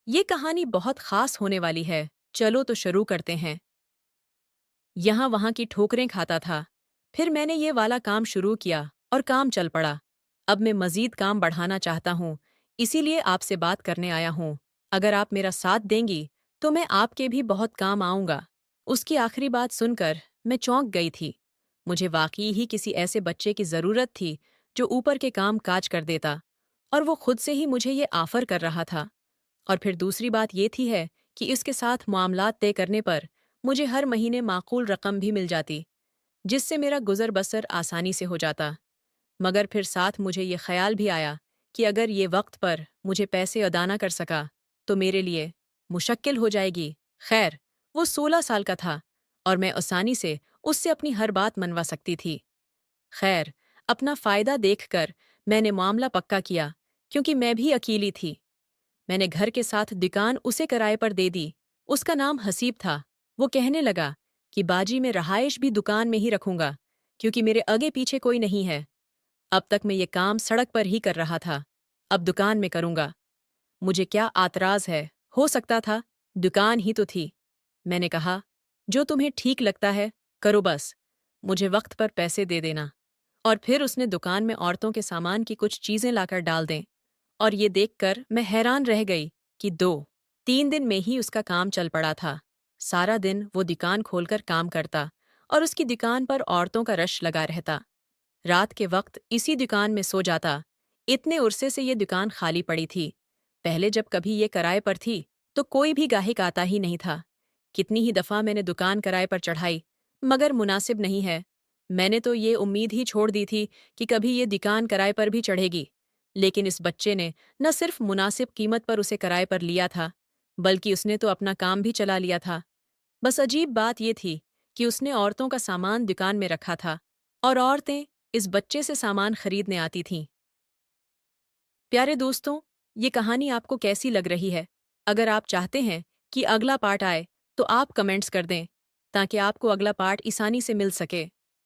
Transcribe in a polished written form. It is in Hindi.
ये कहानी बहुत खास होने वाली है। चलो तो शुरू करते हैं। यहाँ वहाँ की ठोकरें खाता था। फिर मैंने ये वाला काम शुरू किया और काम चल पड़ा। अब मैं मज़ीद काम बढ़ाना चाहता हूँ, इसीलिए आपसे बात करने आया हूँ। अगर आप मेरा साथ देंगी, तो मैं आपके भी बहुत काम आऊँगा। उसकी आखिरी बात सुनकर मैं चौंक गई थी। मुझे वाक़ई ही किसी ऐसे बच्चे की ज़रूरत थी, जो ऊपर के काम काज कर देता। और वो खुद से ही मुझे ये ऑफ़र कर रहा था। और फिर दूसरी बात ये थी है कि इसके साथ मामलात तय करने पर मुझे हर महीने माकूल रकम भी मिल जाती, जिससे मेरा गुजर बसर आसानी से हो जाता। मगर फिर साथ मुझे ये ख्याल भी आया कि अगर ये वक्त पर मुझे पैसे अदा ना कर सका, तो मेरे लिए मुश्किल हो जाएगी। खैर, वो 16 साल का था और मैं आसानी से उससे अपनी हर बात मनवा सकती थी। खैर, अपना फ़ायदा देखकर मैंने मामला पक्का किया, क्योंकि मैं भी अकेली थी। मैंने घर के साथ दुकान उसे किराए पर दे दी। उसका नाम हसीब था। वो कहने लगा कि बाजी में रहाइश भी दुकान में ही रखूंगा, क्योंकि मेरे आगे पीछे कोई नहीं है। अब तक मैं ये काम सड़क पर ही कर रहा था, अब दुकान में करूंगा। मुझे क्या आतराज है, हो सकता था, दुकान ही तो थी। मैंने कहा, जो तुम्हें ठीक लगता है, करो बस। मुझे वक्त पर पैसे दे देना। और फिर उसने दुकान में औरतों के सामान की कुछ चीजें लाकर डाल दें। और ये देखकर मैं हैरान रह गई कि 2-3 दिन में ही उसका काम चल पड़ा था। सारा दिन वो दुकान खोलकर काम करता और उसकी दुकान पर औरतों का रश लगा रहता। रात के वक्त इसी दुकान में सो जाता। इतने उरसे से ये दुकान खाली पड़ी थी। पहले जब कभी ये किराए पर थी, तो कोई भी गाहक आता ही नहीं था। कितनी ही दफ़ा मैंने दुकान किराए पर चढ़ाई, मगर मुनासिब नहीं है। मैंने तो ये उम्मीद ही छोड़ दी थी कि कभी ये दुकान किराए पर भी चढ़ेगी। लेकिन इस बच्चे ने न सिर्फ मुनासिब कीमत पर उसे किराए पर लिया था, बल्कि उसने तो अपना काम भी चला लिया था। बस अजीब बात ये थी कि उसने औरतों का सामान दुकान में रखा था और औरतें इस बच्चे से सामान खरीदने आती थीं। प्यारे दोस्तों, ये कहानी आपको कैसी लग रही है? अगर आप चाहते हैं कि अगला पार्ट आए, तो आप कमेंट्स कर दें, ताकि आपको अगला पार्ट आसानी से मिल सके।